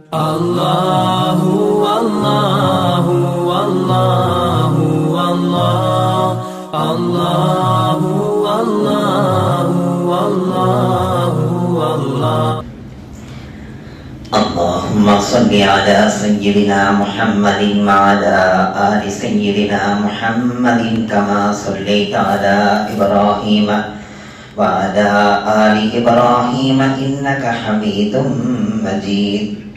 Allahu Allahu Allahu Allah Allahu Allahu Allahu Allah. Allahumma salli ala sayyidina Muhammadin wa ala ali sayyidina Muhammadin kama sallaita ala Ibrahim wa ala ali Ibrahim innaka Hamidum Majid.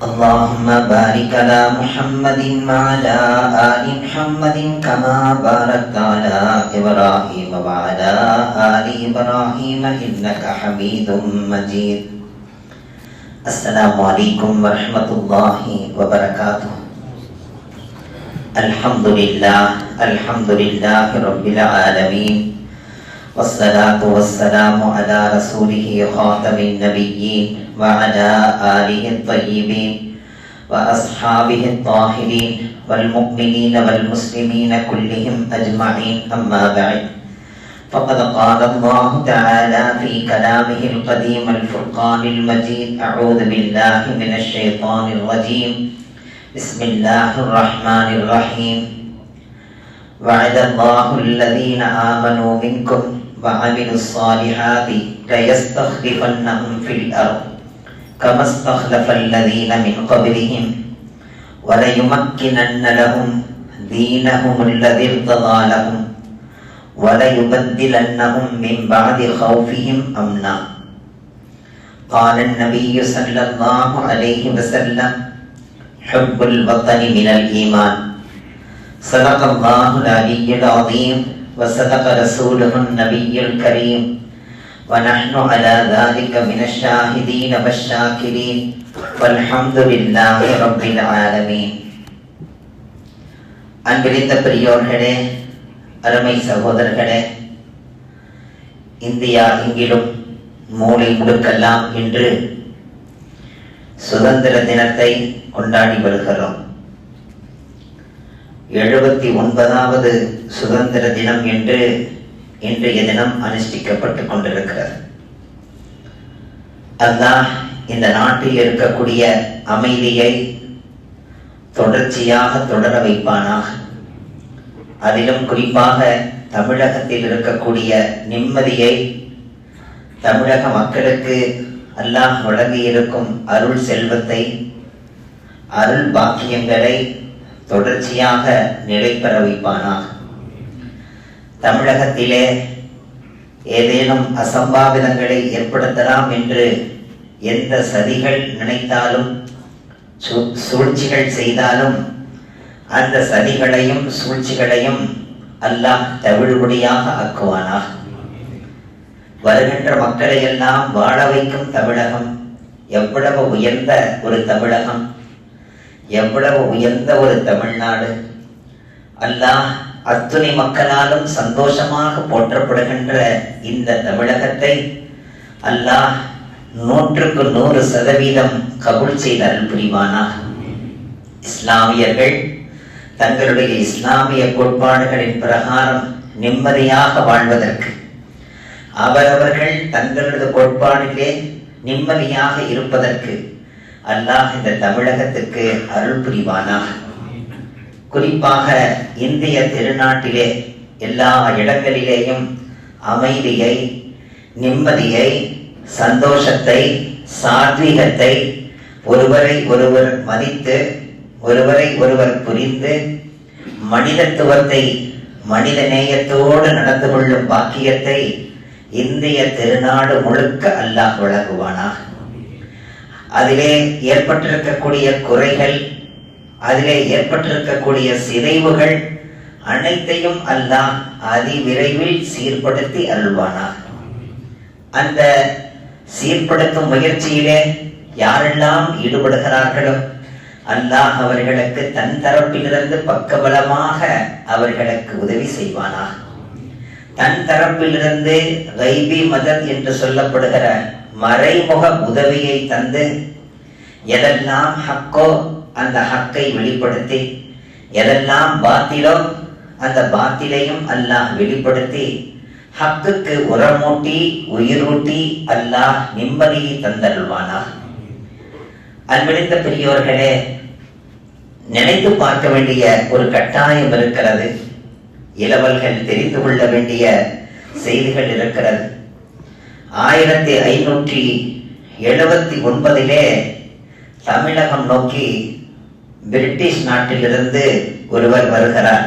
Allahumma barik ala Muhammadin wa ala ali Muhammadin kama barakta ala Ibrahim wa ala ali Ibrahim innaka Hamidum Majid. Assalamualaikum warahmatullahi wabarakatuh. Alhamdulillahi rabbil alamin. Wassalatu wassalamu ala rasulihi khatamin nabiyyin wa ala alihi at-tayyibin wa ashabihi at-tahirin wal mu'minina wal muslimina kullihim ajma'in, amma ba'd. فقد قال الله تعالى في كلامه القديم الفرقان المجيد: أعوذ بالله من الشيطان الرجيم. بسم الله الرحمن الرحيم. وعد الله الذين آمنوا منكم وعملوا الصالحات ليستخلفنهم في الأرض كما استخلف الذين من قبلهم وليمكنن لهم دينهم الذي ارتضى لهم وَلَيُبَدِّلَنَّهُمْ مِنْ بَعْدِ خَوْفِهِمْ أَمْنًا. قال النبي صلى الله عليه وسلم: حب الوطن من الإيمان. صدق الله العلي العظيم وصدق رسوله النبي الكريم ونحن على ذلك من الشاهدين والشاكرين والحمد لله رب العالمين. அன்பிலிந்த பெரியோர்களே, அருமை சகோதரர்களே, India எங்கிலும் மூலை முடுக்கெல்லாம் இன்று சுதந்திர தினத்தை கொண்டாடி வருகிறோம். 79வது சுதந்திர தினம் என்று இன்றைய தினம் அனுஷ்டிக்கப்பட்டுக் கொண்டிருக்கிறது. அல்லாஹ் இந்த நாட்டில் இருக்கக்கூடிய அமைதியை தொடர்ச்சியாக தொடர வைப்பானாக. அதிலும் குறிப்பாக தமிழகத்தில் இருக்கக்கூடிய நிம்மதியை, தமிழக மக்களுக்கு அல்லாஹ் வழங்கியிருக்கும் அருள் செல்வத்தை, அருள் பாக்கியங்களை தொடர்ச்சியாக நிலைபெற வைப்பானாக. தமிழகத்திலே ஏதேனும் அசம்பாவிதங்களை ஏற்படுத்தலாம் என்று எந்த சதிகள் நினைத்தாலும், சூழ்ச்சிகள் செய்தாலும், அந்த சதிகளையும் சூழ்ச்சிகளையும் அல்லாஹ் தவிடுபடியாக ஆக்குவானாக. வருகின்ற மக்களை எல்லாம் வாழ வைக்கும் தமிழகம் எவ்வளவு உயர்ந்த ஒரு தமிழகம், எவ்வளவு உயர்ந்த ஒரு தமிழ்நாடு. அல்லாஹ் அத்துணை மக்களாலும் சந்தோஷமாக போற்றப்படுகின்ற இந்த தமிழகத்தை அல்லாஹ் 100க்கு 100% கபூல் செய்து அருள் புரிவானாக. இஸ்லாமியர்கள் தங்களுடைய இஸ்லாமிய கோட்பாடுகளின் பிரகாரம் நிம்மதியாக வாழ்வதற்கு, அவரவர்கள் தங்களது கோட்பாடிலே நிம்மதியாக இருப்பதற்கு அல்லாஹ் இந்த தமிழகத்துக்கு அருள் புரிவானாக. குறிப்பாக இந்திய திருநாட்டிலே எல்லா இடங்களிலேயும் அமைதியை, நிம்மதியை, சந்தோஷத்தை, சாத்வீகத்தை, ஒருவரை ஒருவர் மதித்து, ஒருவரை ஒருவர் புரிந்து, மனிதத்துவத்தை, மனித நேயத்தோடு நடந்து கொள்ளும் பாக்கியத்தை இந்திய திருநாடு முழுக்க அல்லாஹ் வழங்குவானாக. அதிலே ஏற்பட்டிருக்கக்கூடிய குறைகள், அதிலே ஏற்பட்டிருக்கக்கூடிய சிதைவுகள் அனைத்தையும் அல்லாஹ் அதிவிரைவில் சீர்படுத்தி அருள்வானாக. அந்த சீர்படுத்தும் முயற்சியிலே யாரெல்லாம் ஈடுபடுகிறார்களோ அல்லாஹ் அவர்களுக்கு தன் தரப்பிலிருந்து பக்கபலமாக அவர்களுக்கு உதவி செய்வானாக. தன் தரப்பிலிருந்து கைபி மதத் என்று சொல்லப்படுகிற மறைமுக உதவியை தந்து, எதெல்லாம் ஹக்கோ அந்த ஹக்கை வெளிப்படுத்தி, எதெல்லாம் பாத்திலோ அந்த பாத்திலையும் அல்லாஹ் வெளிப்படுத்தி, ஹக்குக்கு உரமூட்டி உயிரூட்டி அல்லாஹ் நிம்மதியை தந்தருள்வானாக. அன்பிணைந்த பெரியோர்களே, நினைத்து பார்க்க வேண்டிய ஒரு கட்டாயம் இருக்கிறது. இளவல்கள் தெரிந்து கொள்ள வேண்டிய செய்திகள் இருக்கிறது. 1579 தமிழகம் நோக்கி பிரிட்டிஷ் நாட்டிலிருந்து ஒருவர் வருகிறார்.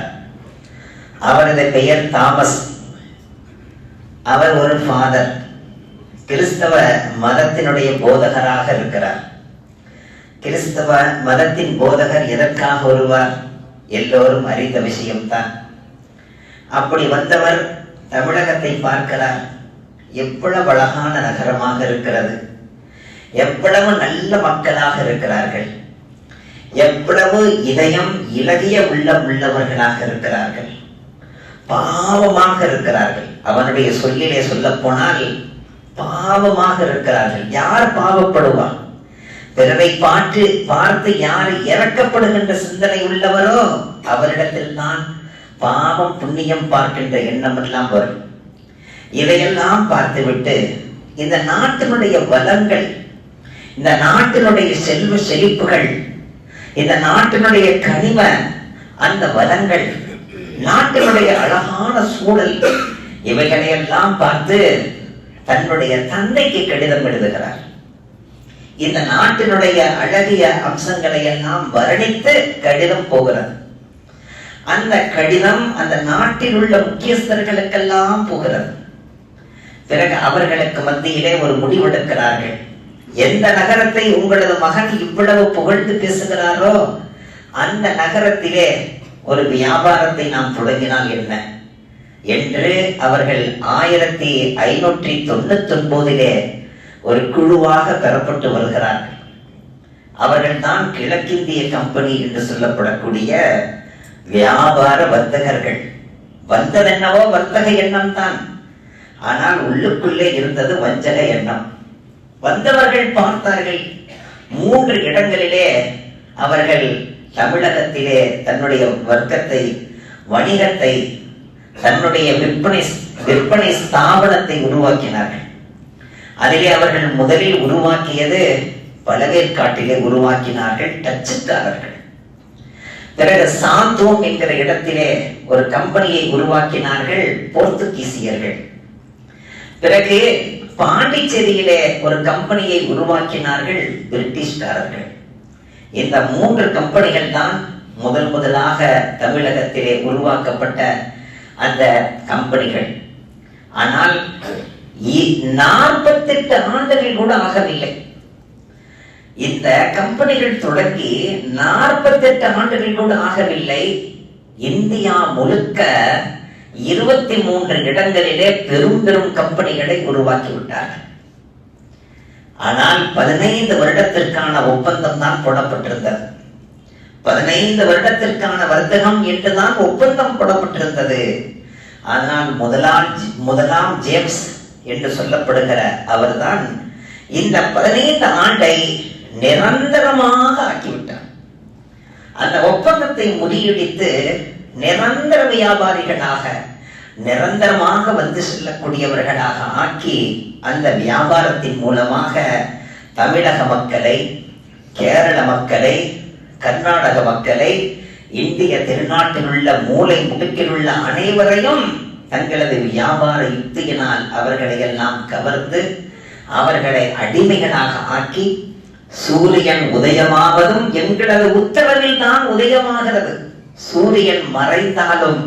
அவரது பெயர் தாமஸ். அவர் ஒரு ஃபாதர், கிறிஸ்தவ மதத்தினுடைய போதகராக இருக்கிறார். கிறிஸ்தவ மதத்தின் போதகர் எதற்காக வருவார்? எல்லோரும் அறிந்த விஷயம்தான். அப்படி வந்தவர் தமிழகத்தை பார்க்கிறார். எவ்வளவு அழகான நகரமாக இருக்கிறது, எவ்வளவு நல்ல மக்களாக இருக்கிறார்கள், எவ்வளவு இதயம் இலகிய உள்ளவர்களாக இருக்கிறார்கள், பாவமாக இருக்கிறார்கள். அவனுடைய சொல்லிலே சொல்ல போனால் பாவமாக இருக்கிறார்கள். யார் பாவப்படுவார்? பிறரை பார்த்து யார் இறக்கப்படுகின்ற சிந்தனை உள்ளவரோ அவரிடத்தில் தான் பாவம் புண்ணியம் பார்க்கின்ற எண்ணம் எல்லாம் வரும். இதையெல்லாம் பார்த்துவிட்டு இந்த நாட்டினுடைய வளங்கள், இந்த நாட்டினுடைய செல்வ செழிப்புகள், இந்த நாட்டினுடைய கனிம அந்த வளங்கள், நாட்டினுடைய அழகான சூழல், இவைகளையெல்லாம் பார்த்து தன்னுடைய தந்தைக்கு கடிதம் எழுதுகிறார். இந்த நாட்டினுடைய அழகிய அம்சங்களை எல்லாம் வர்ணித்து கடிதம் போகிறது. அந்த கடிதம் அந்த நாட்டில் உள்ள முக்கியஸ்தர்களுக்கெல்லாம் போகிறது. பிறகு அவர்களுக்கு மத்தியிலே ஒரு முடிவெடுக்கிறார்கள். எந்த நகரத்தை உங்களது மகன் இவ்வளவு புகழ்ந்து பேசுகிறாரோ அந்த நகரத்திலே ஒரு வியாபாரத்தை நாம் தொடங்கினால் என்ன என்று அவர்கள் 1599 ஒரு குழுவாக பெறப்பட்டு வருகிறார்கள். அவர்கள் தான் கிழக்கிந்திய கம்பெனி என்று சொல்லப்படக்கூடிய வியாபார வர்த்தகர்கள். வந்ததென்னவோ வர்த்தக எண்ணம் தான், ஆனால் உள்ளுக்குள்ளே இருந்தது வஞ்சக எண்ணம். வந்தவர்கள் பார்த்தார்கள், 3 இடங்களிலே அவர்கள் தமிழகத்திலே தன்னுடைய வர்க்கத்தை, வணிகத்தை, தன்னுடைய விற்பனை ஸ்தாபனத்தை உருவாக்கினார்கள். அதிலே அவர்கள் முதலில் உருவாக்கியது பழவேற்காட்டிலே உருவாக்கினார்கள் டச்சுக்காரர்கள். பிறகு சாந்தோம் என்கிற இடத்திலே ஒரு கம்பெனியை உருவாக்கினார்கள் போர்த்துகீசியர்கள். பிறகு பாண்டிச்சேரியிலே ஒரு கம்பெனியை உருவாக்கினார்கள் பிரிட்டிஷ்காரர்கள். இந்த 3 கம்பெனிகள் தான் முதலாக தமிழகத்திலே உருவாக்கப்பட்ட அந்த கம்பெனிகள். ஆனால் 48 ஆண்டுகள் கூட ஆகவில்லை. இந்த கம்பெனிகள் தொடங்கி 48 ஆண்டுகள் கூட ஆகவில்லை. இந்தியா முழுக்க 23 இடங்களிலே பெரும் பெரும் கம்பெனிகளை உருவாக்கிவிட்டார்கள். ஆனால் 15 வருடத்திற்கான ஒப்பந்தம் தான் போடப்பட்டிருந்தது. 15 வருடத்திற்கான வர்த்தகம் என்றுதான் ஒப்பந்தம் போடப்பட்டிருந்தது. ஆனால் முதலாம் ஜேம்ஸ் என்று சொல்லப்படுகிற அவர்தான் இந்த 15 ஆண்டை நிரந்தரமாக ஆக்கிவிட்டார். அந்த ஒப்பந்தத்தை முறியடித்து நிரந்தர வியாபாரிகளாக, நிரந்தரமாக வந்து செல்லக்கூடியவர்களாக ஆக்கி அந்த வியாபாரத்தின் மூலமாக தமிழக மக்களை, கேரள மக்களை, கர்நாடக மக்களை, இந்திய திருநாட்டில் உள்ள மூலை முடுக்கில் உள்ள அனைவரையும் தங்களது வியாபார யுக்தியினால் அவர்களை எல்லாம் கவர்ந்து அவர்களை அடிமைகளாக ஆக்கி, சூரியன் உதயமாவதும் எங்களது உத்தரவில் தான் உதயமாகிறது, சூரியன் மறைந்தாலும்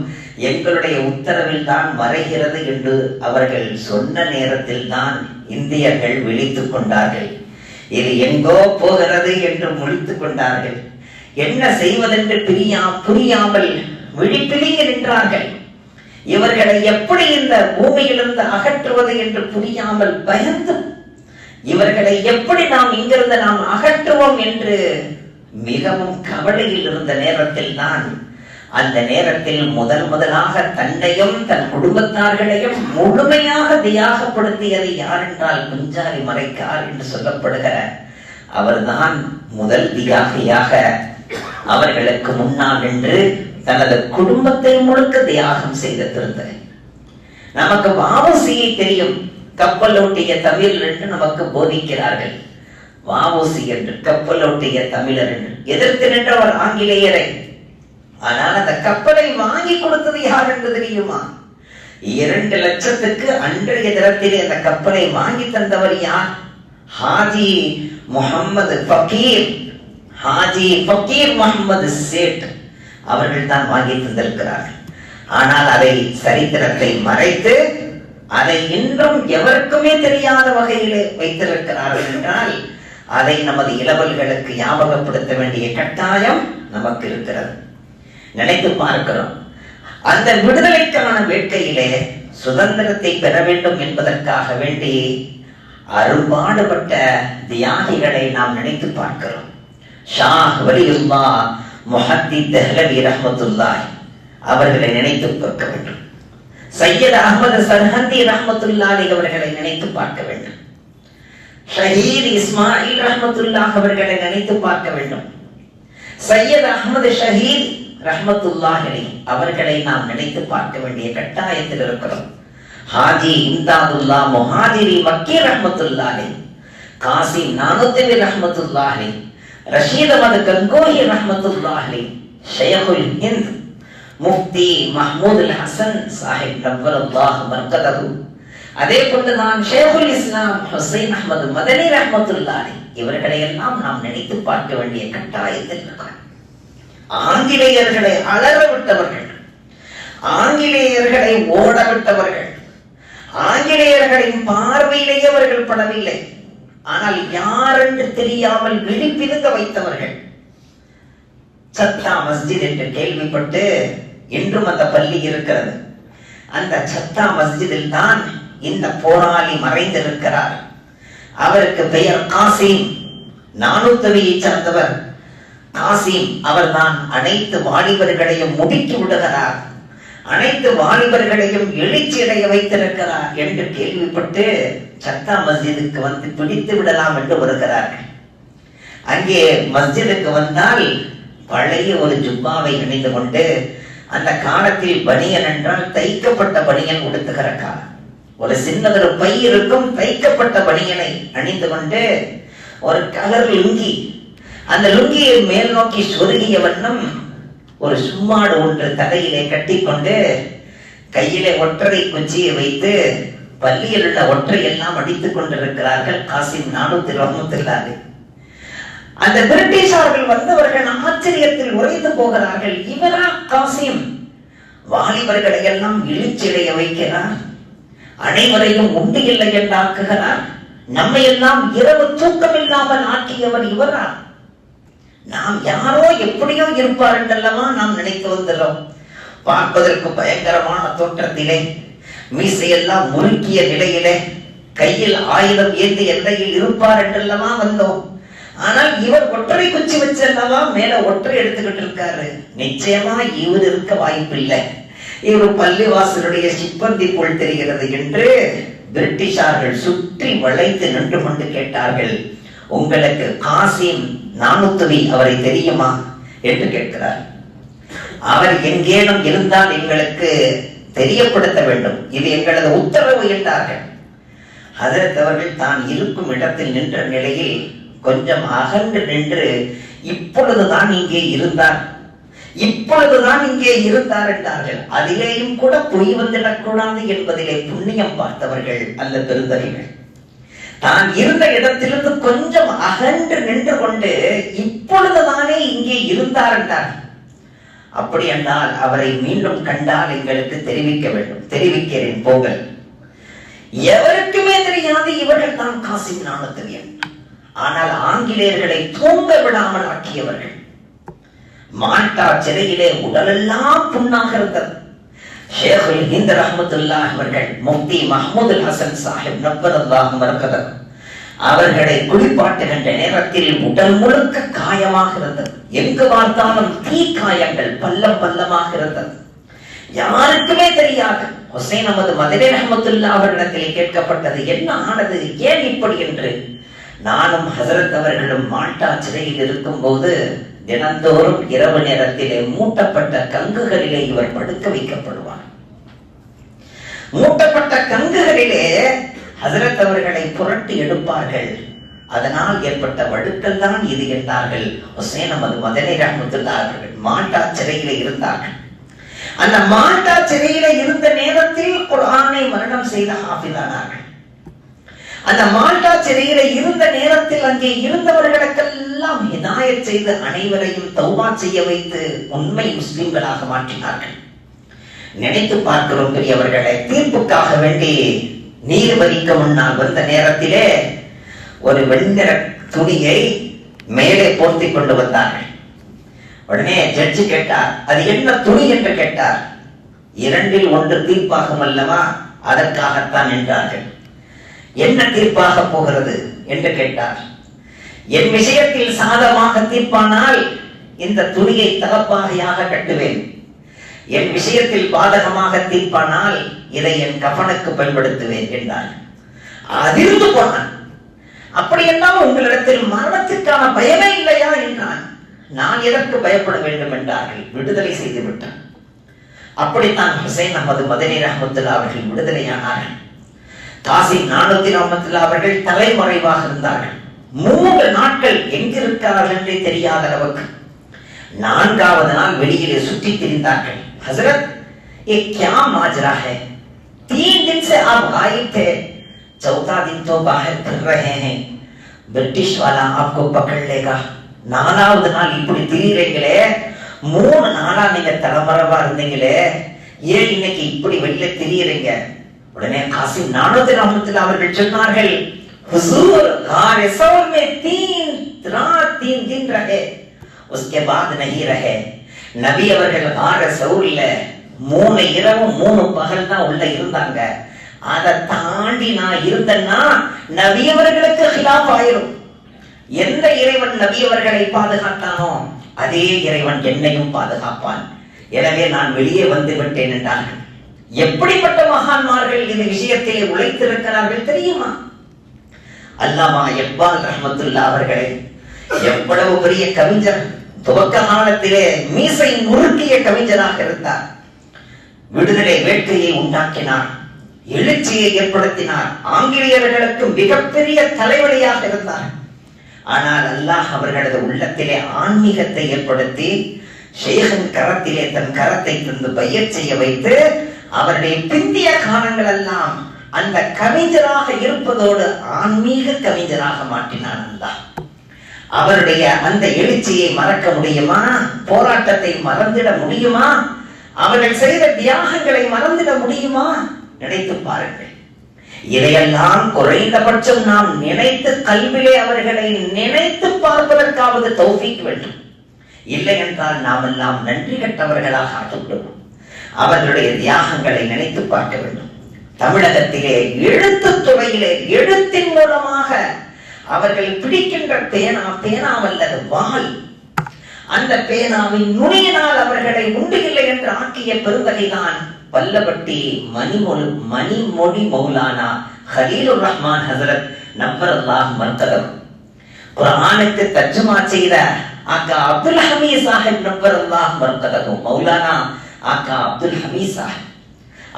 எங்களுடைய உத்தரவில் தான் மறைகிறது என்று அவர்கள் சொன்ன நேரத்தில் தான் இந்தியர்கள் விழித்துக் கொண்டார்கள். இது எங்கோ போகிறது என்று முழித்துக் கொண்டார்கள். என்ன செய்வதென்று புரியாமல் விழிப்பிலிங்க நின்றார்கள். இவர்களை எப்படி இந்த பூமியிலிருந்து அகற்றுவது என்று புரியாமல் பயந்து, இவர்களை எப்படி நாம் இங்கிருந்து நாம் அகற்றுவோம் என்று மிகவும் கவலையில் இருந்த நேரத்தில் தான், அந்த நேரத்தில் முதலாக தன்னையும் தன் குடும்பத்தார்களையும் முழுமையாக தியாகப்படுத்தியது யார் என்றால் குஞ்சாரி மரைக்கார் என்று சொல்லப்படுகிற அவர்தான் முதல் தியாகியாக அவர்களுக்கு முன்னால் நின்று தனது குடும்பத்தை முழுக்க தியாகம் செய்திருந்தார். நமக்கு வ.உ.சி.யை தெரியும், கப்பலோட்டிய தவிர என்று நமக்கு போதிக்கிறார்கள். வாவூசி என்று, கப்பலோட்டிய தமிழர் என்று எதிர்த்து நின்றவர் ஆங்கிலேயரை. ஆனால் அந்த கப்பலை வாங்கி கொடுத்தது யார் என்று தெரியுமா? 2 லட்சத்துக்கு அன்றைய தினத்திலே அந்த கப்பலை வாங்கி தந்தவர் யார்? ஹாஜி முகமது ஃபகீர், ஹாஜி ஃபகீர் முகமது சேட் அவர்கள் தான் வாங்கி தந்திருக்கிறார்கள். ஆனால் அதை சரித்திரத்தை மறைத்து அதை இன்றும் எவருக்குமே தெரியாத வகையிலே வைத்திருக்கிறார்கள் என்றால் அதை நமது இளவல்களுக்கு ஞாபகப்படுத்த வேண்டிய கட்டாயம் நமக்கு இருக்கிறது. நினைத்து பார்க்கிறோம். அந்த விடுதலைக்கான வேட்கையிலே சுதந்திரத்தை பெற வேண்டும் என்பதற்காக வேண்டி அரும்பாடுபட்ட தியாகிகளை நாம் நினைத்து பார்க்கிறோம். ஷாஹ் வலியுல்லாஹ் முஹத்தித் தெஹ்லவி ரஹ்மத்துல்லாஹி அவர்களை நினைத்து பார்க்க வேண்டும். சையத் அஹ்மது சர்ஹந்தி ரஹ்மத்துல்லாஹி அவர்களை நினைத்து பார்க்க வேண்டும். ஷஹீத் இஸ்மாயில் ரஹ்மத்துல்லாஹ் அவர்களை நினைத்து பார்க்க வேண்டும். சையத் அஹ்மது ஷஹீத் ரஹ்மத்துல்லாஹி அவர்களை நாம் நினைத்து பார்க்க வேண்டிய கட்டாயத்தில் இருக்கிறோம். ஹாஜி இம்தாதுல்லா முஹாஜிரி மக்கி ரஹ்மத்துல்லாஹி, காசிம் நானுத்தவி ரஹ்மத்துல்லாஹி, ரஷீத் அஹ்மது கங்கோஹி ரஹ்மத்துல்லாஹி, ஷைகுல் ஹிந்த் முஃப்தி மஹ்மூத் அல் ஹசன் சாஹிப் நவ்வரல்லாஹு மர்கதஹு, அதே போன்று நான் ஷேகுல் இஸ்லாம் ஹுசைன் அஹ்மது மதனி ரஹ்மத்துல்லாஹி இவர்களை எல்லாம் நாம் நினைத்து பார்க்க வேண்டிய கட்டாயத்தில் இருக்கிறோம். ஆங்கிலேயர்களை அலற விட்டவர்கள், ஆங்கிலேயர்களை ஓட விட்டவர்கள், ஆங்கிலேயர்களின் பார்வையிலேயே அவர்கள் படவில்லை. ஆனால் யார் என்று தெரியாமல் விழிப்பிருக்க வைத்தவர்கள். சத்தா மஸ்ஜித் என்று கேள்விப்பட்டு இன்றும் அந்த பள்ளி இருக்கிறது. அந்த சத்தா மஸ்ஜிதில் தான் இந்த போராளி மறைந்திருக்கிறார். அவருக்கு பெயர் காசிம், நானூத்தவியை சார்ந்தவர் காசிம். அவர்தான் அனைத்து வாலிபர்களையும் முடுக்கி விடுகிறார், அனைத்து வாலிபர்களையும் எழுச்சி அடைய வைத்திருக்கிறார் என்று கேள்விப்பட்டு சத்தா மஸ்ஜிதுக்கு வந்து பிடித்து விடலாம் என்று வருகிறார்கள். அங்கே மஸ்ஜிதுக்கு வந்தால் பழைய ஒரு ஜுப்பாவை அணிந்து கொண்டு, அந்த காலத்தில் பனியன் என்றால் தைக்கப்பட்ட பனியன் உடுத்துகிற காலம், ஒரு சின்னதொரு பை இருக்கும், தைக்கப்பட்ட பனியனை அணிந்து கொண்டு ஒரு கலர் லுங்கி, அந்த லுங்கியை மேல் நோக்கி சொருகிய வண்ணம் ஒரு சும்மாடு ஒன்று தலையிலே கட்டிக்கொண்டு கையிலே ஒற்றை குச்சியை வைத்து பள்ளியில் உள்ள ஒற்றை எல்லாம் அடித்துக் கொண்டிருக்கிறார்கள் காசிம் நானூத்தி ரஹ்மத்துல்லாஹி. அந்த பிரிட்டிஷார்கள் வந்தவர்கள் ஆச்சரியத்தில் உறைந்து போகிறார்கள். இவரா காசிம்? வாலிபர்களை எல்லாம் இழுச்சிடைய வைக்கிறார், அனைவரையும் உண்டு இல்லை என்று ஆக்குகிறார், நம்மை எல்லாம் இரவு தூக்கம் இல்லாமல் ஆக்கியவர் இவரா? நாம் யாரோ எப்படியோ இருப்பார் என்றல்லவா நாம் நினைத்து வந்துள்ளோம். பார்ப்பதற்கு பயங்கரமான தோற்றத்திலே, மீசையெல்லாம் முறுக்கிய நிலையிலே, கையில் ஆயுதம் ஏந்தி எல்லையில் இருப்பார் என்றல்லவா வந்தோம். ஆனால் இவர் ஒற்றை குச்சி வச்சல்லவா மேல ஒற்றை எடுத்துக்கிட்டு இருக்காரு. நிச்சயமா இவர் இருக்க வாய்ப்பில்லை, இவர் பள்ளிவாசலுடைய சிப்பந்தி போல் தெரிகிறது என்று பிரிட்டிஷார்கள் சுற்றி வளைத்து நின்று கொண்டு கேட்டார்கள், உங்களுக்கு காசிம் நானூத்துவி அவரை தெரியுமா என்று கேட்கிறார். அவர் எங்கேனும் இருந்தால் எங்களுக்கு தெரியப்படுத்த வேண்டும், இது எங்களது உத்தரவு என்றார்கள். ஹஜ்ரத் அவர்கள் தான் இருக்கும் இடத்தில் நின்ற நிலையில் கொஞ்சம் அகன்று நின்று, இப்பொழுதுதான் இங்கே இருந்தார், இப்பொழுதுதான் இங்கே இருந்தார் என்றார்கள். அதிலேயும் கூட பொய் வந்துடக்கூடாது என்பதிலே புண்ணியம் பார்த்தவர்கள் அல்ல பெருந்தகைகள். தான் இருந்த இடத்திலிருந்து கொஞ்சம் அகன்று நின்று கொண்டு இப்பொழுதுதானே இங்கே இருந்தார் என்றார். அப்படி என்றால் அவரை மீண்டும் கண்டால் எங்களுக்கு தெரிவிக்க வேண்டும், தெரிவிக்கிறேன் போங்கள். எவருக்குமே தெரியாது இவர்கள் தான் காசிம் நானூத்துவி. ஆனால் ஆங்கிலேயர்களை தூங்க விடாமல் ஆக்கியவர்கள். மால்டா சிறையிலே உடலெல்லாம் புண்ணாக இருந்தது. ஷேகுல் ஹிந்த் ரஹ்மத்துல்லாஹி அவர்கள் முஃப்தி மஹ்மூத் அல் ஹசன் சாஹிப் நவ்வரல்லாஹு மர்கதஹு அவர்களை குளிப்பாட்டுகின்ற நேரத்தில் உடல் முழுக்க காயமாக இருந்தது. எங்கு பார்த்தாலும் தீ காயங்கள் பல்லம் பல்லமாக இருந்தது. யாருக்குமே தெரியாது. ஹுசைன் அஹ்மது மதனி ரஹ்மத்துல்லாஹி அவர்களிடத்தில் கேட்கப்பட்டது, என்ன ஆனது, ஏன் இப்படி என்று. நானும் ஹஜரத் அவர்களும் மால்டா சிறையில் இருக்கும் போது தினந்தோறும் இரவு நேரத்திலே மூட்டப்பட்ட கங்குகளிலே இவர் படுக்க வைக்கப்படுவார். மூட்டப்பட்ட கங்குகளிலே ஹஜரத் அவர்களை புரட்டி எடுப்பார்கள். அதனால் ஏற்பட்ட வடுக்கள் தான் இது என்றார்கள். ஹுசைன் அஹ்மது மதனி ரஹ்மத்துல்லாஹி அவர்கள் மால்டா சிறையிலே இருந்தார்கள். அந்த மால்டா சிறையிலே இருந்த நேரத்தில் குர்ஆனை மரணம் செய்த ஹாஃபிஸானார்கள். அந்த மால்டா சிறையிலே இருந்த நேரத்தில் அங்கே இருந்தவர்களுக்கெல்லாம் ஹிதாயத் செய்து அனைவரையும் தௌபா செய்ய வைத்து உண்மை முஸ்லிம்களாக மாற்றினார்கள். நினைத்து பார்க்கிறோம் பெரியவர்களை. தீர்ப்புக்காக வேண்டி நீதிபதிக்கு முன்னால் வந்த நேரத்திலே ஒரு வெண்ணிற துணியை மேலே போர்த்தி கொண்டு வந்தார்கள். உடனே ஜட்ஜி கேட்டார், அது என்ன துணி என்று கேட்டார். 2இல் 1 தீர்ப்பாகும் அல்லவா, அதற்காகத்தான் என்றார்கள். என்ன தீர்ப்பாக போகிறது என்று கேட்டார். என் விஷயத்தில் சாதமாக தீர்ப்பானால் இந்த துணியை தலப்பாகையாக கட்டுவேன். என் விஷயத்தில் பாதகமாக தீர்ப்பானால் இதை என் கஃபனுக்கு பயன்படுத்துவேன் என்றார். அதிர்ந்து போனான். அப்படி என்றால் உங்களிடத்தில் மரணத்திற்கான பயமே இல்லையா என்றான். நான் எதற்கு பயப்பட வேண்டும் என்றார்கள். விடுதலை செய்து விட்டான். அப்படித்தான் ஹுசைன் அஹ்மது மதனி ரஹ்மத்துல்லாஹி அவர்கள் விடுதலையானார்கள். காசிம் நானூத்தி ரஹ்மத்துல்லாஹி அவர்கள் தலைமறைவாக இருந்தார்கள். 3 நாட்கள் எங்கிருக்கிறார்கள் என்றே தெரியாத அளவுக்கு. 4வது நாள் வெளியிலே சுற்றி திரிந்தார்கள். हजरत ये क्या माजरा है, 3 दिन से आप गायब थे, 4था दिन तो बाहर फिर रहे हैं, ब्रिटिश वाला आपको पकड़ लेगा. 4வது நாள் இப்படி திரிறீங்களே, 3 நாளா நீங்க தலைமறைவா இருந்தீங்களே, ஏன் இன்னைக்கு இப்படி வெளியில திரிறீங்க? உடனே காசிம் நானூத்தி ரஹ்மத்துல்லாஹி அவர்கள் சொன்னார்கள், हुजूर गार सौर में 3 रात 3 दिन रहे, उसके बाद नहीं रहे. நபி அவர்கள் ஆற சௌரில 3 இரவு 3 பகல் தான் உள்ள இருந்தாங்க. அதை தாண்டி நான் இருந்தேன்னா நபி அவர்களுக்கு ஹிலாஃப் ஆயிரும். எந்த இறைவன் நபி அவர்களை பாதுகாத்தானோ அதே இறைவன் என்னையும் பாதுகாப்பான். எனவே நான் வெளியே வந்து விட்டேன் என்றார்கள். எப்படிப்பட்ட மகான்மார்கள் இந்த விஷயத்திலே உழைத்திருக்கிறார்கள் தெரியுமா? அல்லாமா இக்பால் ரஹ்மத்துல்லாஹி அவர்களே எவ்வளவு பெரிய கவிஞர். துவக்க காலத்திலே மீசை முறுக்கிய கவிஞராக இருந்தார். விடுதலை வேட்கையை உண்டாக்கினார், எழுச்சியை ஏற்படுத்தினார், ஆங்கிலேயர்களுக்கு மிகப்பெரிய தலைவலியாக இருந்தார். ஆனால் அல்லாஹ் அவர்களது உள்ளத்திலே ஆன்மீகத்தை ஏற்படுத்தி ஷேഖின் கரத்திலே தன் கரத்தை தந்து பையச் செய்ய வைத்து அவருடைய பிந்திய காலங்கள் எல்லாம் அந்த கவிஞராக இருப்பதோடு ஆன்மீக கவிஞராக மாற்றினான் அல்லாஹ். அவருடைய அந்த எழுச்சியை மறக்க முடியுமா? போராட்டத்தை மறந்திட முடியுமா? அவர்கள் செய்த தியாகங்களை மறந்திட முடியுமா? நினைத்து பாருங்கள். இதையெல்லாம் குறைந்தபட்சம் நாம் நினைத்து கல்விலே அவர்களை நினைத்து பார்ப்பதற்காவது தௌஃபீக் வேண்டும். இல்லை என்றால் நாம் எல்லாம் நன்றி கட்டவர்களாக ஆகிவிடுவோம். அவர்களுடைய தியாகங்களை நினைத்து பார்க்க வேண்டும். தமிழகத்திலே எழுத்துத் துறையிலே எழுத்தின் மூலமாக அவர்கள் பிடிக்கின்ற பேனாவல்லது வாள், அந்த பேனாவின் நுனியினால் அவர்களை உண்டு இல்லை என்று ஆக்கிய பெருந்தகைதான் வல்லபட்டி மணிமொழி மௌலானா ஹலீலுர் ரஹ்மான் ஹஸரத் நவ்வரல்லாஹு மர்கதஹு. குர்ஆனுக்கு தர்ஜுமா செய்த ஆக்கா அப்துல் ஹமீத் சாஹிப் நவ்வரல்லாஹு மர்கதஹு, மௌலானா ஆக்கா அப்துல் ஹமீத் சாஹிப்,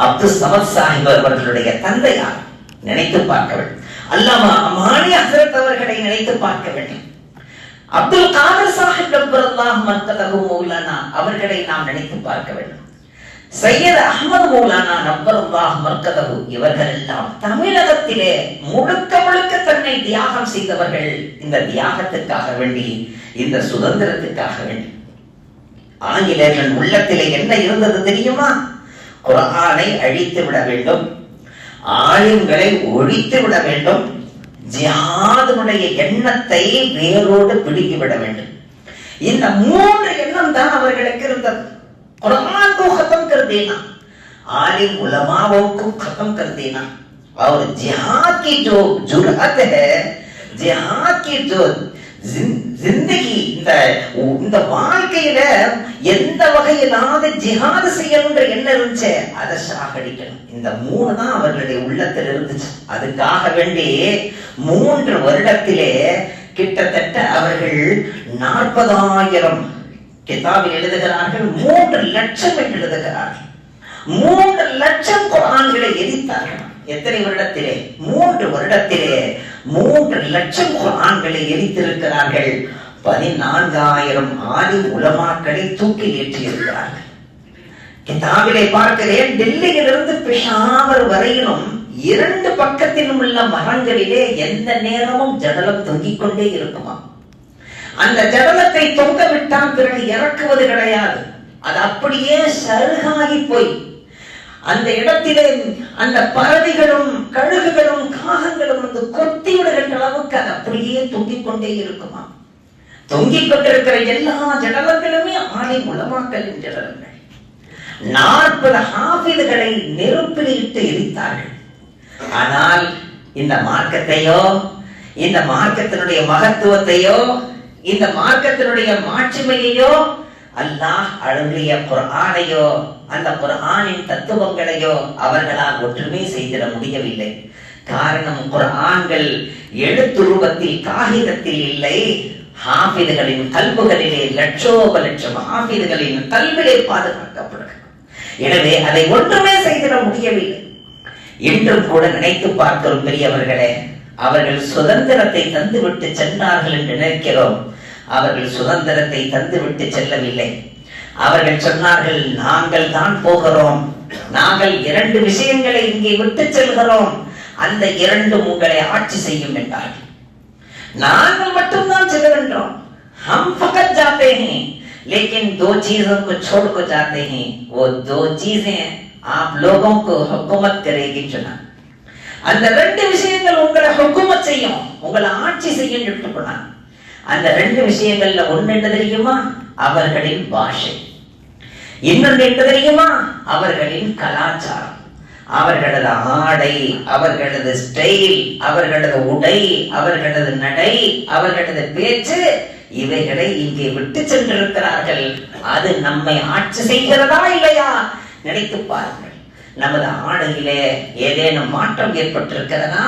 அப்துல் சமத் சாஹிப் அவர்களுடைய தந்தையார். நினைத்து பார்க்க வேண்டும். அல்லாமா மானி ஹஸரத் அவர்களை நினைத்து பார்க்க வேண்டும். அப்துல் காதர் சாஹிப் நவ்வரல்லாஹு மர்கதஹு மௌலானா அவர்களை நாம் நினைத்து பார்க்க வேண்டும். சையத் அஹ்மத் மௌலானா நவ்வரல்லாஹு மர்கதஹு இவர்கள் எல்லாம் தமிழகத்திலே முழுக்க முழுக்க தன்னை தியாகம் செய்தவர்கள். இந்த தியாகத்துக்காக வேண்டி, இந்த சுதந்திரத்துக்காக வேண்டி. ஆங்கிலேயர்கள் உள்ளத்திலே என்ன இருந்தது தெரியுமா? குர்ஆனை அழித்து விட வேண்டும், ஆலிம்களை ஒழித்து விட வேண்டும், ஜிஹாதுடைய எண்ணத்தை வேரோடு பிடுங்கிவிட வேண்டும். இந்த 3 எண்ணம் தான் அவர்களுக்கு இருந்தது. कुरान को खत्म कर देना, आलिम उलमाओं को खत्म कर देना, और जिहाद की जो जुर्अत है, जिहाद की जो जिंदगी, இந்த வாழ்க்கையில எந்த வகையிலாவது ஜிஹாத் செய்யணும்ன்ற எண்ணம் இருந்துச்சு, அதை சாகடிக்கணும். இந்த 3 தான் அவர்களுடைய உள்ளத்தில் இருந்துச்சு. அதுக்காக வேண்டி 3 வருடத்திலே கிட்டத்தட்ட அவர்கள் 40,000 கிதாபில் எழுதுகிறார்கள். 3 லட்சம் என்று எழுதுகிறார்கள். 3 லட்சம் குர்ஆன்களை எரித்தார்கள். எத்தனை வருடத்திலே? 3 வருடத்திலே 3 லட்சம் குர்ஆன்களை எரித்திருக்கிறார்கள். 14,000 ஆலிம் உலமாக்களை தூக்கில் ஏற்றியிருக்கிறார்கள். கிதாபிலே பார்க்கிறேன், டெல்லியிலிருந்து பெஷாவர் வரையிலும் 2 பக்கத்திலும் உள்ள மரங்களிலே எந்த நேரமும் ஜடலம் தொங்கிக் கொண்டே இருக்குமா. அந்த ஜடலத்தை தொங்க விட்டால் பிறகு இறக்குவது கிடையாது. அது அப்படியே சருகாகி போய் அந்த இடத்திலே அந்த பறவைகளும் கழுகுகளும் காகங்களும் வந்து கொத்தி விடுகின்ற அளவுக்கு அது அப்படியே தொங்கிக் கொண்டே இருக்குமா. தொங்கிக் கொண்டிருக்கிற எல்லா ஜடலங்களுமே ஆலிம் உலமாக்களின் ஜடலங்கள். 40 ஹாஃபிதுகளை நெருப்பில் இட்டு எரித்தார்கள். ஆனால் இந்த மார்க்கத்தையோ, இந்த மார்க்கத்தினுடைய மகத்துவத்தையோ, இந்த மார்க்கத்தினுடைய மாட்சிமையையோ, அல்லாஹ் அருளிய குர்ஆனையோ, அந்த குர்ஆனின் தத்துவங்களையோ அவர்களால் ஒற்றுமை செய்திட முடியவில்லை. காரணம், குர்ஆன்கள் எழுத்து ரூபத்தில் காகிதத்தில் இல்லை, ஹாஃபிதுகளின் கல்புகளிலே லட்சோப லட்சம் ஹாஃபிதுகளின் கல்விலே பாதுகாக்கப்படுகிறது. எனவே அதை ஒன்றுமே செய்திட முடியவில்லை. இன்றும் கூட நினைத்து பார்க்கிறோம் பெரியவர்களே, அவர்கள் சுதந்திரத்தை தந்துவிட்டு சென்றார்கள் என்று நினைக்கிறோம். அவர்கள் சுதந்திரத்தை தந்துவிட்டு செல்லவில்லை. அவர்கள் சொன்னார்கள், நாங்கள் தான் போகிறோம், நாங்கள் 2 விஷயங்களை இங்கே விட்டு செல்கிறோம், அந்த 2 உங்களை ஆட்சி செய்யும் என்றார்கள். நாங்கள் மட்டும்தான் செல்கின்றோம், ஹம் ஃபகத் ஜாते हैं लेकिन 2 चीजों को छोड़ को जाते हैं, वो 2 चीजें आप लोगों को हुकूमत करेगी சொன்னா. அந்த 2 விஷயங்கள் உங்களை ஹுக்குமத் செய்யும், உங்களை ஆட்சி செய்யும் என்று சொன்னாங்க. அந்த 2 விஷயங்கள்ல ஒண்ணு என்ன தெரியுமா? அவர்களின் பாஷை. இன்னொன்று என்ன தெரியுமா? அவர்களின் கலாச்சாரம், அவர்களது ஆடை, அவர்களது ஸ்டைல், அவர்களது உடை, அவர்களது நடை, அவர்களது பேச்சு, இவைகளை இங்கே விட்டு சென்றிருக்கிறார்கள். அது நம்மை ஆட்சி செய்கிறதா இல்லையா? நினைத்து பாருங்கள். நமது ஆடையிலே ஏதேனும் மாற்றம் ஏற்பட்டிருக்கிறதா?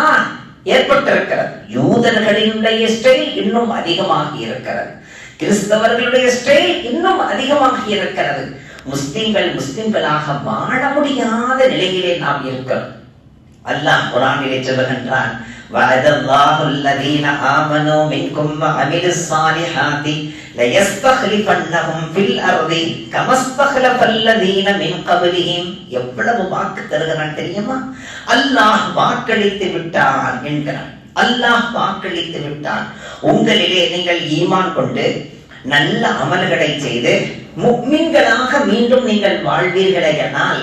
ஏற்பட்டிருக்கிறது. யூதர்களினுடைய ஸ்டைல் இன்னும் அதிகமாகி இருக்கிறது, கிறிஸ்தவர்களுடைய ஸ்டைல் இன்னும் அதிகமாகி இருக்கிறது. முஸ்லிம்களாக வாழ முடியாத நிலையிலே நாம் இருக்கிறோம். அல்லாஹ் குர்ஆனிலே சொல்கின்றான், வஅதல்லாஹு அல்லதீன ஆமனூ மின்கும் வஅமிலுஸ் ஸாலிஹாத்தி லயஸ்தக்லிஃபன்னஹும் ஃபில் அர்தி கமஸ்தக்லஃபல்லதீன மின் கப்லிஹிம். எவ்வளவு வாக்கு தருகிறான் தெரியுமா? அல்லாஹ் வாக்களித்து விட்டான் என்கிறான். அல்லாஹ் வாக்களித்து விட்டான், உங்களிலே நீங்கள் ஈமான் கொண்டு நல்ல அமல்களை செய்து முஃமின்களாக மீண்டும் நீங்கள் வாழ்வீர்களேயானால்,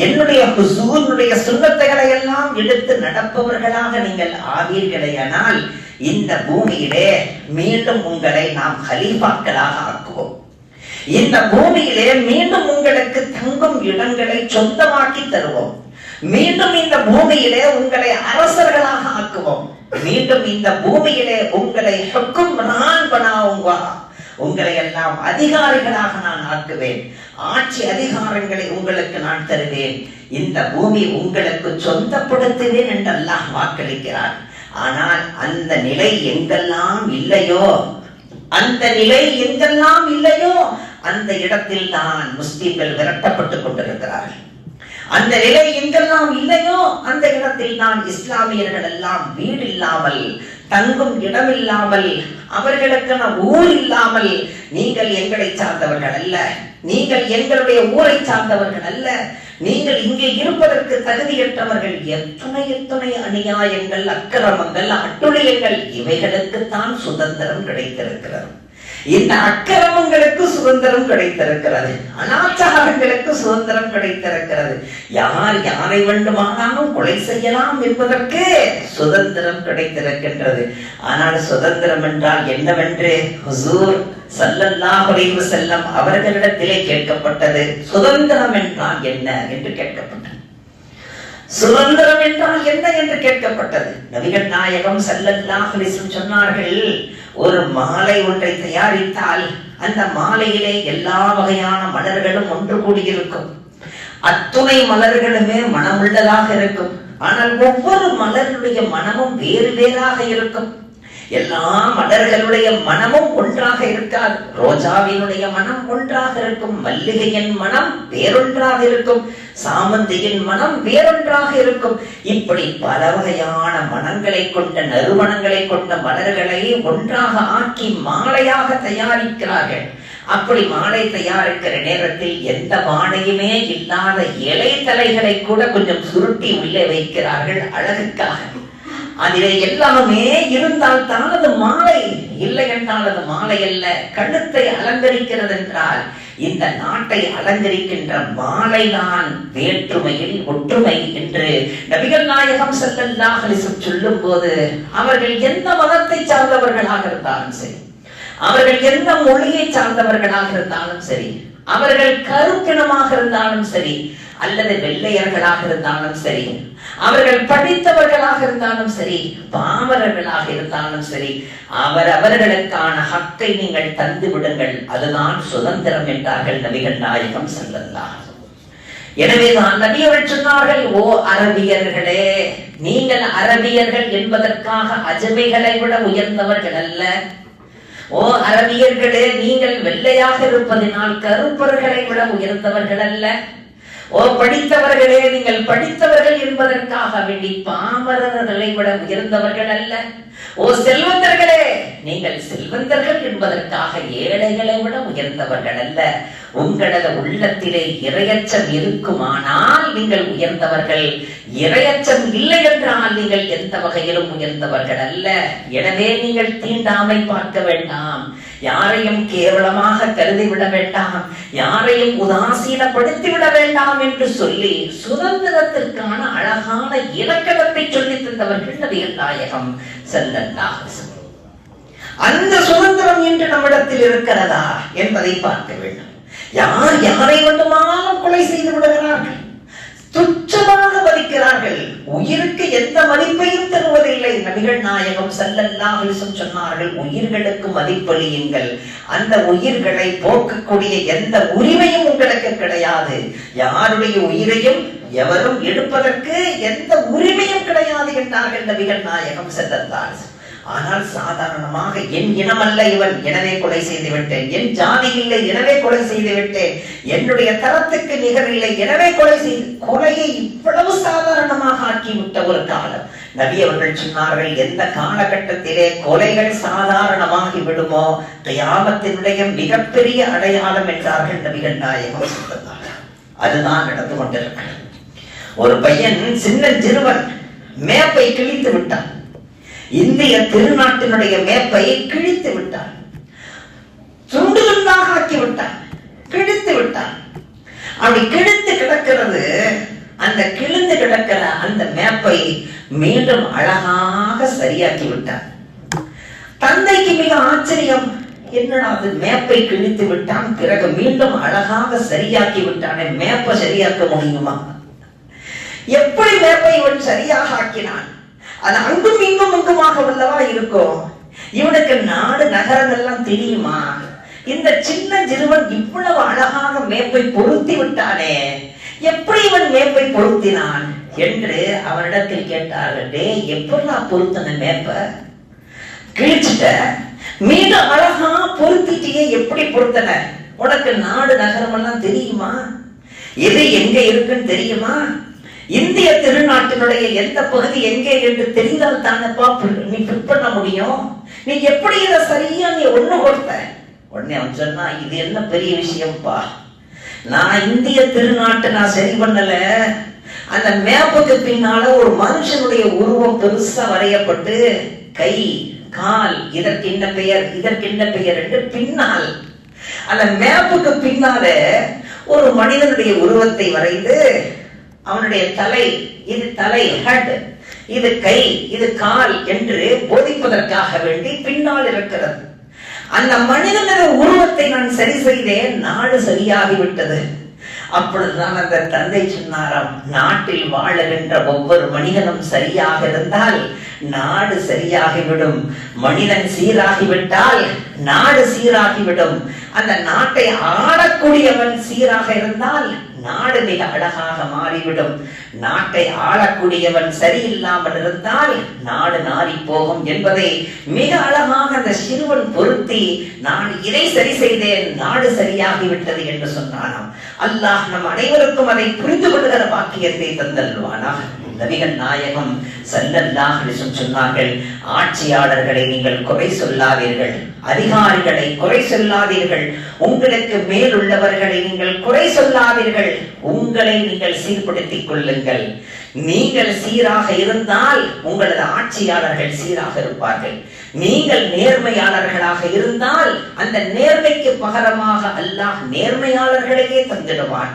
என்னுடைய ஹுசூருடைய சுன்னத்துகளை எல்லாம் எடுத்து நடப்பவர்களாக நீங்கள் ஆவீர்களேயானால், இந்த பூமியிலே மீண்டும் உங்களை நாம் கலீஃபாக்களாக ஆக்குவோம். இந்த பூமியிலே மீண்டும் உங்களுக்கு தங்கும் இடங்களை சொந்தமாக்கி தருவோம். மீண்டும் இந்த பூமியிலே உங்களை அரசர்களாக ஆக்குவோம். மீண்டும் இந்த பூமியிலே உங்களை ஹுக்கும்ரான் பனாவுங்கா, உங்களை எல்லாம் அதிகாரிகளாக நான் ஆக்குவேன். ஆட்சி அதிகாரங்களை உங்களுக்கு நான் தருவேன். இந்த பூமி உங்களுக்கு சொந்தப்படுத்துவேன் என்று அல்லாஹ் வாக்களிக்கிறார். ஆனால் அந்த நிலை எங்கெல்லாம் இல்லையோ, அந்த நிலை எங்கெல்லாம் இல்லையோ, அந்த இடத்தில் தான் முஸ்லிம்கள் விரட்டப்பட்டுக் கொண்டிருக்கிறார்கள். அந்த நிலை எங்கெல்லாம் இல்லையோ, அந்த இடத்தில் தான் இஸ்லாமியர்கள் எல்லாம் வீடு இல்லாமல், தங்கும் இடமில்லாமல், அவர்களுக்கான ஊர் இல்லாமல், நீங்கள் எங்களை சார்ந்தவர்கள் அல்ல, நீங்கள் எங்களுடைய ஊரை சார்ந்தவர்கள் அல்ல, நீங்கள் இங்கே இருப்பதற்கு தகுதியற்றவர்கள், எத்தனை எத்தனை அநியாயங்கள், அக்கிரமங்கள், அட்டுழியங்கள், இவைகளுக்குத்தான் சுதந்திரம் கிடைத்திருக்கிறது. இந்த அக்கிரமங்களுக்கு சுதந்திரம் கிடைத்திருக்கிறது, அனாச்சாரங்களுக்கு சுதந்திரம் கிடைத்திருக்கிறது. யார் யாரை வேண்டுமானாலும் கொலை செய்யலாம் என்பதற்கு சுதந்திரம் கிடைத்திருக்கின்றது. ஆனால் சுதந்திரம் என்றால் என்னவென்று ஹுசூர் ஸல்லல்லாஹு அலைஹி வஸல்லம் அவர்களிடத்திலே கேட்கப்பட்டது. சுதந்திரம் என்றால் என்ன என்று கேட்கப்பட்டது. சுதந்திரம் என்றால் என்ன என்று கேட்கப்பட்டது. நபிகள் நாயகம் ஸல்லல்லாஹு அலைஹி வஸல்லம் சொன்னார்கள், ஒரு மாலை ஒன்றை தயாரித்தால் அந்த மாலையிலே எல்லா வகையான மலர்களும் ஒன்று கூடியிருக்கும். அத்துணை மலர்களுமே மனமுள்ளதாக இருக்கும். ஆனால் ஒவ்வொரு மலருடைய மனமும் வேறு வேறாக இருக்கும். எல்லா மலர்களுடைய மனமும் ஒன்றாக இருக்காது. இருக்காது. ரோஜாவினுடைய மனம் ஒன்றாக இருக்கும், மல்லிகையின் மனம் வேறொன்றாக இருக்கும், சாமந்தியின் மனம் வேறொன்றாக இருக்கும். இப்படி பல வகையான மனங்களை கொண்ட நறுமணங்களை கொண்ட மலர்களை ஒன்றாக ஆக்கி மாலையாக தயாரிக்கிறார்கள். அப்படி மாலை தயாரிக்கிற நேரத்தில் எந்த மாலையுமே இல்லாத இலை தலைகளை கூட கொஞ்சம் சுருட்டி உள்ளே வைக்கிறார்கள் அழகுக்காக. அதிலே எல்லாமே இருந்தால் தான் அது மாலை, இல்லை என்றால் அது மாலை அல்ல. கழுத்தை அலங்கரிக்கிறது என்றால் இந்த நாட்டை அலங்கரிக்கின்ற மாலைதான் வேற்றுமையில் ஒற்றுமை என்று நபிகள் நாயகம் ஸல்லல்லாஹு அலைஹி வஸல்லம் சொல்லும் போது, அவர்கள் எந்த மதத்தை சார்ந்தவர்களாக இருந்தாலும் சரி, அவர்கள் எந்த மொழியை சார்ந்தவர்களாக இருந்தாலும் சரி, அவர்கள் கருப்பினமாக இருந்தாலும் சரி அல்லது வெள்ளையர்களாக இருந்தாலும் சரி, அவர்கள் படித்தவர்களாக இருந்தாலும் சரி, பாமரர்களாக இருந்தாலும் சரி, அவர்களுக்கான ஹக்கை நீங்கள் தந்து விடுங்கள், அதுதான் சுதந்திரம் என்றார்கள் நபிகள் நாயகம் ஸல்லல்லாஹு அலைஹி வஸல்லம். எனவேதான் நபி அவர்கள் சொன்னார்கள், ஓ அரபியர்களே, நீங்கள் அரபியர்கள் என்பதற்காக அஜமிகளை விட உயர்ந்தவர்கள் அல்ல. ஓ அரபியர்களே, நீங்கள் வெள்ளையாக இருப்பதினால் கருப்பர்களை விட உயர்ந்தவர்கள் அல்ல. ஓ படித்தவர்களே, நீங்கள் படித்தவர்கள் என்பதற்காக வேண்டி பாமரர்களை விட உயர்ந்தவர்கள் அல்ல. ஓ செல்வந்தர்களே, நீங்கள் செல்வந்தர்கள் என்பதற்காக ஏழைகளை விட உயர்ந்தவர்கள் அல்ல. உங்களது உள்ளத்திலே இறையச்சம் இருக்குமானால் நீங்கள் உயர்ந்தவர்கள், இறையச்சம் இல்லை என்றால் நீங்கள் எந்த வகையிலும் உயர்ந்தவர்கள் அல்ல. எனவே நீங்கள் தீண்டாமை பார்க்க வேண்டாம், யாரையும் கேவலமாக கருதிவிட வேண்டாம், யாரையும் உதாசீனப்படுத்தி விட வேண்டாம் என்று சொல்லி சுதந்திரத்திற்கான அழகான இலக்கணத்தை சொல்லி தந்தவர்கள் நபிகள் நாயகம் ஸல்லல்லாஹு அலைஹி வஸல்லம். அந்த சுதந்திரம் இன்று நம்மிடத்தில் இருக்கிறதா என்பதை பார்க்க வேண்டும். யார் யாரை வேண்டுமானாலும் கொலை செய்து விடுகிறார்கள், துச்சமாக மதிக்கிறார்கள், உயிருக்கு எந்த மதிப்பையும் தருவதில்லை. நபிகள் நாயகம் ஸல்லல்லாஹு அலைஹி வஸல்லம் சொன்னார்கள், உயிர்களுக்கு மதிப்பளியுங்கள், அந்த உயிர்களை போக்கக்கூடிய எந்த உரிமையும் உங்களுக்கு கிடையாது. யாருடைய உயிரையும் எவரும் எடுப்பதற்கு எந்த உரிமையும் கிடையாது என்றார்கள் நபிகள் நாயகம் ஸல்லல்லாஹு அலைஹி வஸல்லம். ஆனால் சாதாரணமாக என் இனம் அல்ல இவன், எனவே கொலை செய்து விட்டேன், என் ஜாதி இல்லை எனவே கொலை செய்து விட்டேன், என்னுடைய தரத்துக்கு நிகரில்லை எனவே கொலையை இவ்வளவு சாதாரணமாக ஆக்கிவிட்ட ஒரு காலம். நபி அவர்கள் சொன்னார்கள், எந்த காலகட்டத்திலே கொலைகள் சாதாரணமாகி விடுமோ கியாமத்தினுடைய மிகப்பெரிய அடையாளம் என்றார்கள் நபிகள் நாயகம் ஸல்லல்லாஹு அலைஹி வஸல்லம். அதுதான் நடந்து கொண்டிருக்கிறது. ஒரு பையன், சின்ன சிறுவன் மேப்பை கிழித்து விட்டான். இந்திய திருநாட்டினுடைய மேப்பை கிழித்து விட்டான், துண்டு துண்டாக ஆக்கி விட்டான், கிழித்து விட்டான். அப்படி கிழித்து கிடக்கிறது, அந்த கிழிந்து கிடக்கிற அந்த மேப்பை மீண்டும் அழகாக சரியாக்கி விட்டான். தந்தைக்கு மிக ஆச்சரியம், என்னடா அது மேப்பை கிழித்து விட்டான், பிறகு மீண்டும் அழகாக சரியாக்கி விட்டானே, மேப்பை சரியாக்க முடியுமா? எப்படி மேப்பை இவன் சரியாக ஆக்கினான்? அது அங்கும் இங்கும் அங்குமாக உள்ளவா இருக்கும். இவனுக்கு நாடு நகரங்கள்லாம் தெரியுமா? இந்த சின்ன சிறுவன் இவ்வளவு அழகாக மேப்பை பொருத்தி விட்டானே, எப்படி இவன் மேப்பை பொருத்தினான் என்று அவனிடத்தில் கேட்டார்கள். டே, எப்படி நான் பொருத்தின மேப்ப? கிழிச்சிட்ட, மீண்டும் அழகா பொருத்திட்டியே, எப்படி பொருத்தன? உனக்கு நாடு நகரம் எல்லாம் தெரியுமா? எது எங்க இருக்குன்னு தெரியுமா? இந்திய திருநாட்டினுடைய எந்த பகுதி எங்கே என்று தெரிந்தால் தானப்பா நீ ஃபிட் பண்ண முடியும். நீ எப்படி இதை சரியா நீ ஒண்ணு கொடுத்த? உடனே அவன் சொன்னா, இது என்ன பெரிய விஷயம்ப்பா, நான் இந்திய திருநாட்டை நான் சரி பண்ணல, அந்த மேப்புக்கு பின்னால ஒரு மனுஷனுடைய உருவம் பெருசா வரையப்பட்டு கை கால் இதற்கு என்ன பெயர் இதற்கு என்ன பெயர் என்று பின்னால் அந்த மேப்புக்கு பின்னால ஒரு மனிதனுடைய உருவத்தை வரைந்து அவனுடைய தலை, இது தலை ஹெட், இது கை, இது கால் என்று போதிப்பதற்காக வேண்டி பின்னால் இருக்கிறது. அந்த மனிதனுடைய உருவத்தை நான் சரி செய்தேன், நாடு சரியாகிவிட்டது. அப்பொழுதுதான் அந்த தந்தை சொன்னாராம், நாட்டில் வாழுகின்ற ஒவ்வொரு மனிதனும் சரியாக இருந்தால் நாடு சரியாகிவிடும், மனிதன் சீராகிவிட்டால் நாடு சீராகிவிடும், அந்த நாட்டை ஆளக்கூடியவன் சீராக இருந்தால் நாடு மிக அழகாக மாறிவிடும். நாட்டை ஆளக்கூடியவன் சரியில்லாமல் இருந்தால் நாடு நாரி போகும் என்பதை மிக அழகாக அந்த சிறுவன் பொருத்தி, நான் இதை சரி செய்தேன், நாடு சரியாகிவிட்டது என்று சொன்னானாம். அல்லாஹ் நம் அனைவருக்கும் அதை புரிந்து கொள்கிற பாக்கியத்தை தந்தல்வானாக. நபிகள் நாயகம் ஸல்லல்லாஹு அலைஹி வஸல்லம் சொன்னார்கள், ஆட்சியாளர்களை நீங்கள் குறை சொல்லாதீர்கள், அதிகாரிகளை குறை சொல்லாதீர்கள், உங்களுக்கு மேல் உள்ளவர்களை நீங்கள் குறை சொல்லாதீர்கள், உங்களை நீங்கள் சீர்படுத்திக் கொள்ளுங்கள். நீங்கள் சீராக இருந்தால் உங்களது ஆட்சியாளர்கள் சீராக இருப்பார்கள். நீங்கள் நேர்மையாளர்களாக இருந்தால் அந்த நேர்மைக்கு பகரமாக அல்லாஹ் நேர்மையாளர்களையே தந்திடுவான்.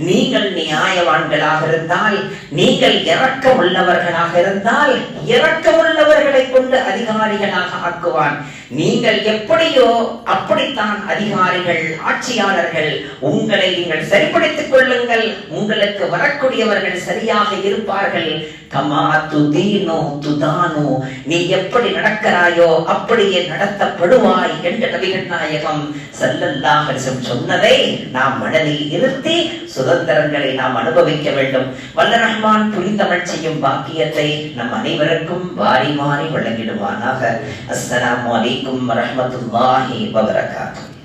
நீங்கள் நியாயவான்களாக இருந்தால், நீங்கள் இரக்கம் உள்ளவர்களாக இருந்தால் இரக்கமுள்ளவர்களை கொண்டு அதிகாரிகளாக ஆக்குவான். நீங்கள் எப்படியோ அப்படித்தான் அதிகாரிகள், ஆட்சியாளர்கள். உங்களை நீங்கள் சரிப்படுத்திக் கொள்ளுங்கள், உங்களுக்கு வரக்கூடியவர்கள் சரியாக இருப்பார்கள். கமா துதீனோ துதானோ, நீ எப்படி நடக்கிறாயோ அப்படியே நடத்தப்படுவாய் என்று நபிகள் நாயகம் ஸல்லல்லாஹு அலைஹி வஸல்லம் சொன்னதை நாம் மனதில் இருத்தி சுதந்திரங்களை நாம் அனுபவிக்க வேண்டும். வல்ல ரஹ்மான் புரிந்தமிழ் செய்யும் பாக்கியத்தை நம் அனைவருக்கும் வாரி வாரி வழங்கிடுவானாக. அஸ்ஸலாமு அலைக்கும் வரஹ்மத்துல்லாஹி வபரகாத்துஹு.